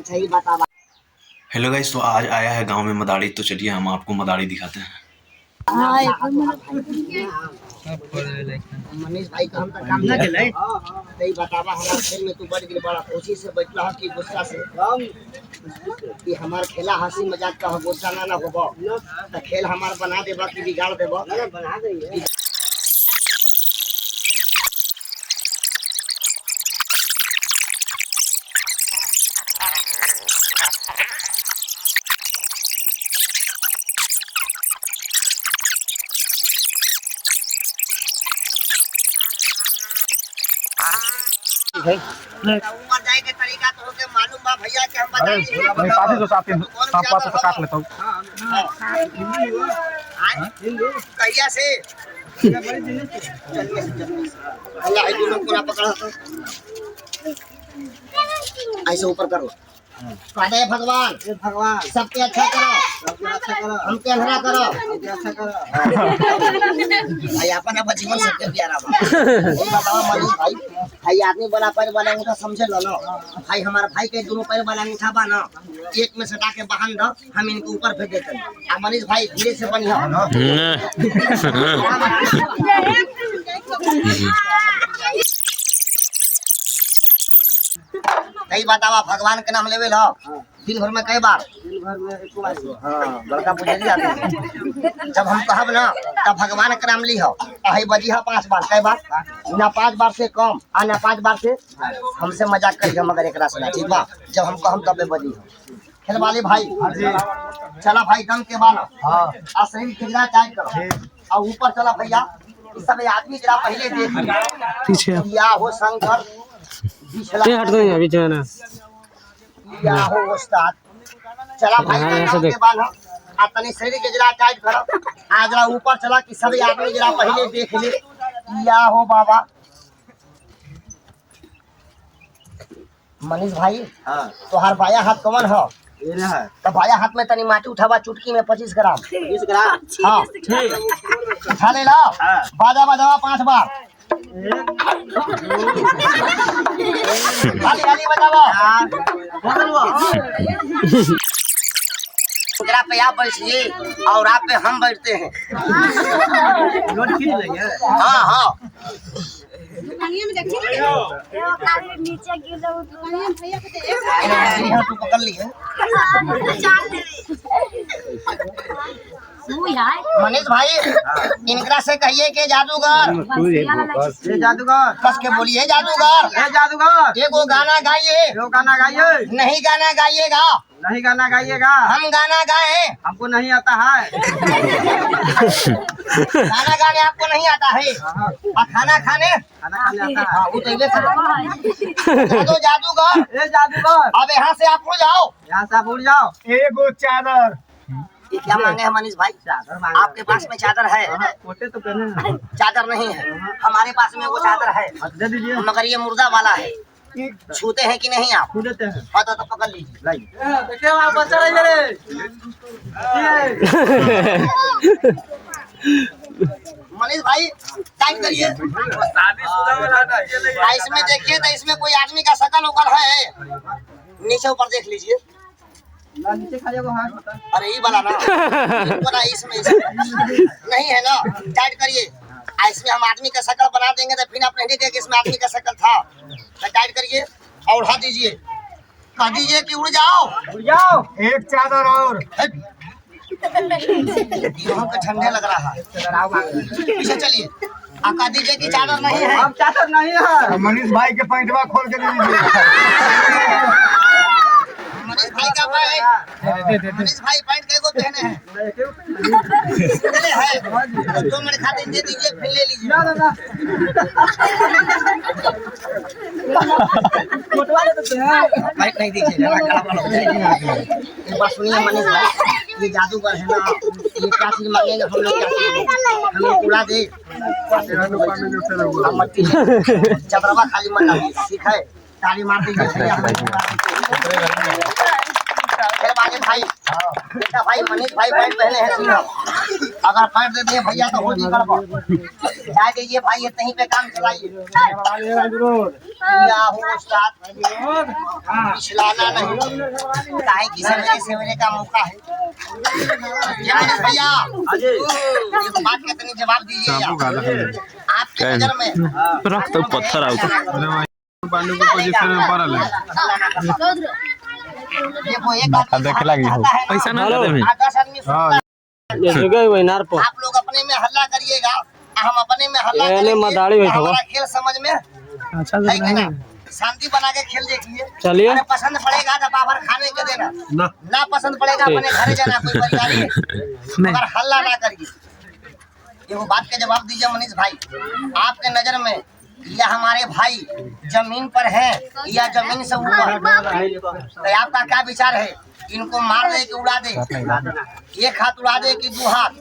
अच्छा ये बता। हेलो गाइस, तो आज आया है गांव में मदारी, तो चलिए हम आपको मदारी दिखाते हैं। मनीष भाई का हम तक काम ना केले तई बतावा हमार खेल में तू बढ़ गिर बड़ा कोशिश से बैठला कि गुस्सा से कि हमार खेला हंसी मजाक का गुस्सा ना होबो त खेल हमार बना देबा कि बिगाड़ देबो। बना देइए ऊपर जाए के तरीका तो होके मालूम बा भैया के हम बताइए। साथी तो साथी सांप पास से काट लेता हूं। हिंदू कहिया से अल्लाह ही लोग को पकड़ा ऐसे ऊपर करो। हे भगवान सबके अच्छा करो हमके अंधेरा करो भाई अपन अब जीवन सबके प्यारा बा। बताओ मनीष भाई भाई आदमी बड़ा पैर वाला अंगूठा समझे लो ना भाई हमारा भाई के दोनों पैर वाला अंगूठा बा ना एक में सटा के बांध दो हम इनको ऊपर फेंक देते हैं। मनीष भाई धीरे से बनिया ना कई बतावा भगवान के नाम लेवे लो दिन भर में कई बार दिन भर में एक बार हां बड़का पुजारी आते हैं। जब हम कहब ना तब भगवान के नाम ली हो अही बजी हो 5 बार कई बार ना 5 बार से कम आ ना 5 बार से हमसे मजाक करिए मगर एकरा से ठीक बा जब हम कहब तबे बजी हो। खेल वाले भाई चला भाई दम के बाना हां आ शरीर खिजरा टाइट करो और ऊपर चला भैया सब आदमी जरा पहले देख पीछे या हो शंकर हट दो अभी जो है ना या हो उस्ताद चला भाई नाम के बाल आ तनी शरीर के जरा टाइट करो आ जरा ऊपर चला कि सब आदमी जरा पहले देख ले या हो बाबा मनीष भाई हां तोहार बाया हाथ कौन हो ये ना है तो बाया हाथ में तनी माटी उठावा चुटकी में 25 ग्राम हां ठीक उठा ले लो बाजा बजावा 5 बार खाली खाली बताओ जरा पे आप बैठिए और आप पे हम बैठते हैं। हाँ हाँ नीचे गिर तू पकड़ ली है मनीष भाई इनकरा से कहिए कि जादूगर जादूगर कस के बोलिए जादूगर एगो गाना गाइए नहीं गाना गाइएगा हम गाना गाए हमको नहीं आता है गाना गाने आपको नहीं आता है और खाना खाने आता है वो तो जादूगर अब यहाँ से आप उड़ जाओ एगो चादर ये क्या मांगे है मनीष भाई आपके पास में चादर है तो पहने चादर नहीं है हमारे पास में वो चादर है दे दीजिए मगर ये मुर्दा वाला है छूते हैं कि नहीं आप देते हैं हाँ तो पकड़ लीजिए देखिए आप बचा रहे मनीष भाई टाइट करिए इसमें देखिए तो इसमें कोई आदमी का शकल उकल है नीचे ऊपर देख लीजिए नीचे खा जाओ हां अरे ये वाला ना इसमें नहीं है ना टाइट करिए इसमें हम आदमी का शकल बना देंगे तो फिर आप नहीं देखेंगे इसमें आदमी का शकल था तो टाइट करिए और उठा दीजिए कह दीजिए कि उड़ जाओ एक चादर और ठंडे लग रहा है पीछे चलिए कह दीजिए कि चादर नहीं है अब चादर नहीं है मनीष भाई के पैंटवा खोल के दे दीजिए मनीष भाई का पैंट मनीष भाई पैंट के को पहने हैं है 2 मिनट खाते दे दीजिए फिर ले लीजिए ना पैंट नहीं दीजिए एक बात सुनिए मनीष भाई ये जादूगर है ना ये क्या चीज मांगेंगे हम लोग क्या चीज हमें उड़ा दे चबरवा खाली मत ठीक है ताली मार दीजिए आगे भाई देखा भाई मनीष भाई पैंट पहने हैं सीधा अगर पैंट दे दिए भैया तो हो जी गड़बड़ जा दीजिए भाई इतने ही पे काम चलाइए या हो उस्ताद पिछलाना नहीं काहे की सवेरे का मौका है ये मनीष भैया एक बात के इतनी जवाब दीजिए आपके नजर में रख तो पत्थर आओ पांडु को पोजीशन में पड़ा ले ये वो एक आदमी देखे लगी हो पैसा ना दे में 10 आदमी हां ये जगह वैनार पर आप लोग अपने में हल्ला करिएगा हम अपने में हल्ला एने करेंगे मदारी बैठो। हमारा खेल समझ में अच्छा है कि ना शांति बना के खेल देखिए चलिए। अरे पसंद पड़ेगा तो बाबर खाने के देना ना पसंद पड़ेगा अपने घर जाना कोई परिवारी मगर हल्ला ना करिए ये वो बात के जवाब दीजिए मनीष भाई आपके नजर में या हमारे भाई जमीन पर है या जमीन से ऊपर तो आपका क्या विचार है इनको मार दे कि उड़ा दे एक हाथ उड़ा दे कि 2 हाथ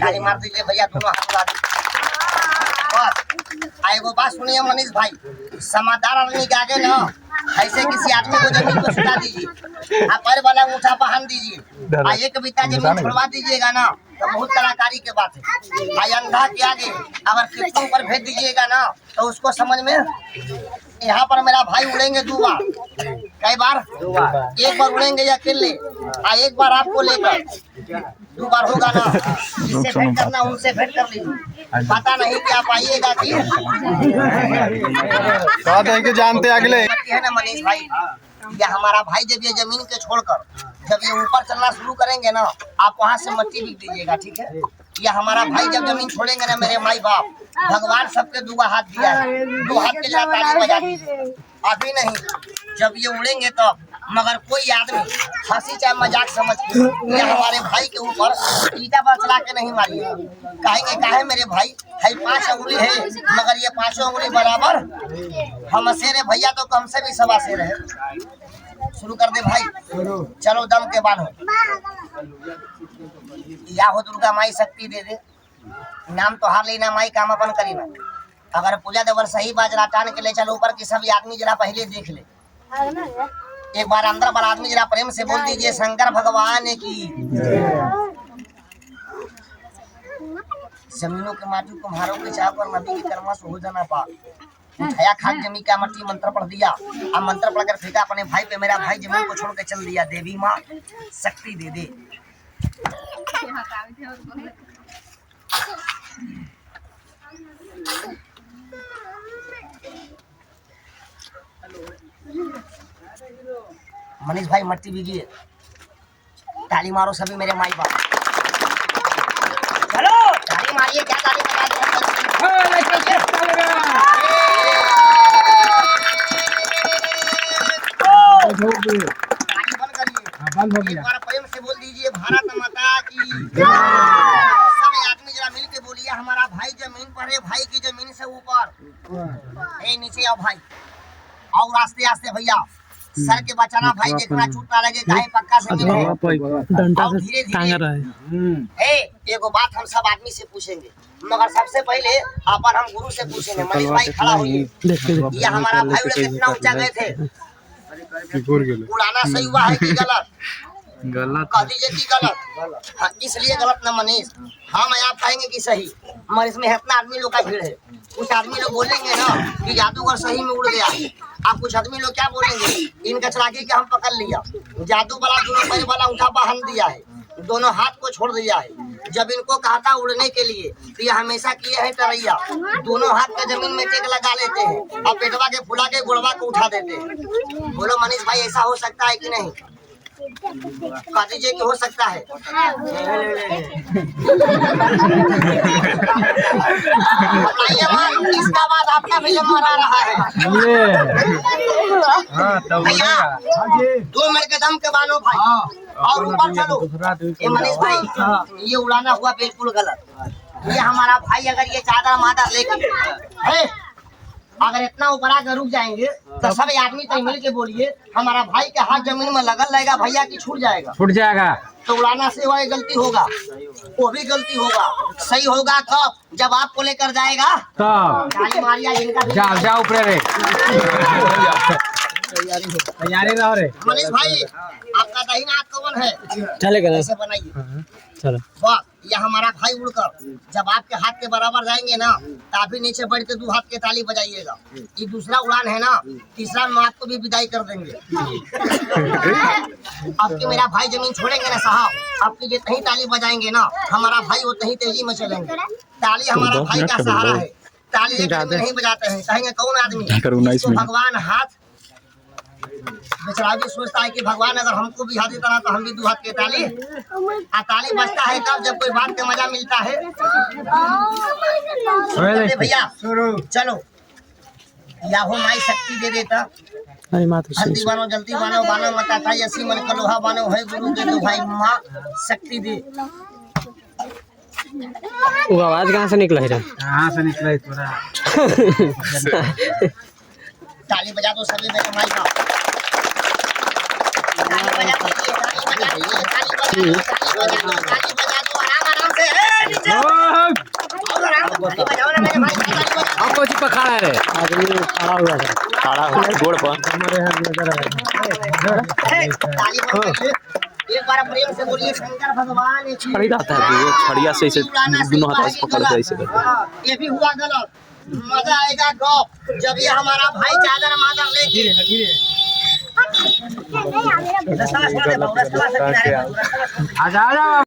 गाड़ी मार दीजिए भैया दोनों हाथ उड़ा दे बस एगो बात सुनिए मनीष भाई समादार आदमी के आगे ना ऐसे किसी आदमी को जमीन पर सुता दीजिए आप पैर वाला अंगूठा पहन दीजिए एक बीता जमीन छोड़वा दीजिएगा ना तो बहुत कलाकारी के बात है भाई अंधा के आगे अगर कितनों पर भेज दीजिएगा ना तो उसको समझ में यहाँ पर मेरा भाई उड़ेंगे 2 बार कई बार एक बार उड़ेंगे या अकेले एक बार आपको लेकर 2 बार होगा ना जिससे भेंट करना उनसे भेंट कर लीजिए पता नहीं कि आप आइएगा कि के जानते अगले है ना मनीष भाई या हमारा भाई जब ये जमीन के छोड़कर जब ये ऊपर चलना शुरू करेंगे ना आप वहाँ से मट्टी बिक दीजिएगा ठीक है या हमारा भाई जब जमीन छोड़ेंगे ना मेरे माई बाप भगवान सबके 2 हाथ दिया है 2 हाथ के लिए ताली बजा दीजिए अभी नहीं जब ये उड़ेंगे तब मगर कोई आदमी हंसी चाहे मजाक समझ के या हमारे भाई के ऊपर ईटा पर चला के नहीं मारिए कहेंगे काहे मेरे भाई है 5 अंगुली है मगर ये 5 अंगुली बराबर हम शेर है भैया तो कम से भी 1.25 शेर है शुरू कर दे भाई चलो दम के बांधो या हो दुर्गा माई शक्ति दे दे नाम तो हार लेना माई काम अपन करी ना अगर पूजा देवर सही बाज राटान के ले चलो ऊपर की सभी आदमी जरा पहले देख ले एक बार अंदर वाला आदमी जरा प्रेम से बोल दीजिए शंकर भगवान की जमीनों के माटी कुम्हारों के चाह पर नदी की कर्मा से हो जाना पा उठाया खाक जमी का मट्टी मंत्र पढ़ दिया अब मंत्र पढ़कर फेंका अपने भाई पे मेरा भाई जमीन को छोड़ के चल दिया देवी माँ शक्ति दे दे मनीष भाई मट्टी बीजिए ताली मारो सभी मेरे माई बाप चलो ताली मारिए क्या ताली बजा बंद हो गया प्रेम से बोल दीजिए भारत माता की सब आदमी जरा मिल के बोलिए हमारा भाई जमीन पर है भाई की जमीन से ऊपर नीचे आओ भाई आओ रास्ते आस्ते भैया सर के बचाना भाई देखना छूट ना लगे काहे पक्का से मिले धीरे धीरे एगो बात हम सब आदमी से पूछेंगे मगर सबसे पहले अपन हम गुरु से पूछेंगे मनीष भाई खड़ा होइए ये हमारा भाई कितना ऊंचा गए थे उड़ाना सही हुआ है कि गलत कह दीजिए कि गलत हाँ इसलिए गलत ना मनीष हम आप कहेंगे कि सही मगर इसमें इतना आदमी लोग का भीड़ है कुछ आदमी लोग बोलेंगे ना कि जादूगर सही में उड़ गया अब कुछ आदमी लोग क्या बोलेंगे इनका चलाकी के हम पकड़ लिया जादू वाला दोनों पैर वाला उठा बांध दिया है दोनों हाथ को छोड़ दिया है जब इनको कहा था उड़ने के लिए तो ये हमेशा किए है टरैया दोनों हाथ का जमीन में टेक लगा लेते हैं और पेटवा के फुला के गुड़वा को उठा देते हैं बोलो मनीष भाई ऐसा हो सकता है कि नहीं कह दीजिए कि हो सकता है बताइए इसका बाद आपका भी नंबर आ रहा है भैया 2 मिनट के दम के बानो भाई और ऊपर चलो ये मनीष भाई ये उड़ाना हुआ बिल्कुल गलत ये हमारा भाई अगर ये चादर मादर लेके अगर इतना ऊपर आकर रुक जाएंगे तो सब आदमी तो मिल के बोलिए हमारा भाई के हाथ जमीन में लगल रहेगा भैया की छूट जाएगा तो उड़ाना से हुआ गलती होगा वो भी गलती होगा सही होगा कब जब आपको लेकर जाएगा तब मारिया इनका जाओ ऊपर तैयारी रहो रे। मनीष भाई आपका दाहिना हाथ कौन है? चलेगा ना? ऐसे बनाइए। चलो वाह, यह हमारा भाई उड़कर जब आपके हाथ के बराबर जाएंगे ना, तभी नीचे बढ़ के 2 हाथ के ताली बजाइएगा। ये दूसरा उड़ान है ना, तीसरा में आपको भी विदाई कर देंगे। आपके मेरा भाई जमीन छोड़ेंगे ना साहब, आपकी जितनी ताली बजाएंगे ना, हमारा भाई उतनी ही तेजी में चलेंगे। ताली हमारा भाई का सहारा है। ताली एक आदमी नहीं बजाते हैं, कहेंगे कौन आदमी? जिसको भगवान हाथ बेचारा भी सोचता है कि भगवान अगर हमको भी हाथ देता ना तो हम भी 2 हाथ के ताली। ताली बजता है तब जब कोई बात का मजा मिलता है। चले भैया चलो, या हो माई शक्ति दे देता। अरे माँ तो हल्दी बानो जल्दी बानो बानो मता था यसी मन का लोहा बानो है गुरु के तो भाई माँ शक्ति दे। वो आवाज कहाँ से निकला है? कहाँ से निकला पूरा? ताली बजा दो सभी में कमाई का। ताली बजा दीजिए, ताली बजा दीजिए, ताली बजा दो, ताली बजा दो आराम से। नीचे और आराम से ताली बजाओ ना मेरे भाई, ताली बजाओ। आपको जी पखाड़ा रे। आदमी खड़ा हुआ है। खड़ा हो गोड़ पर। ताली बजाइए। एक बार प्रेम से बोलिए शंकर भगवान की। छड़ी जाता है तो छड़िया से इसे दोनों हाथ से पकड़ के ऐसे कर। ये भी हुआ गलत। मजा आएगा गप जब ये हमारा भाई चादर मादर लेके नहीं, मेरा रस्ता छोड़ दे, रस्ता से किनारे। आजा आजा।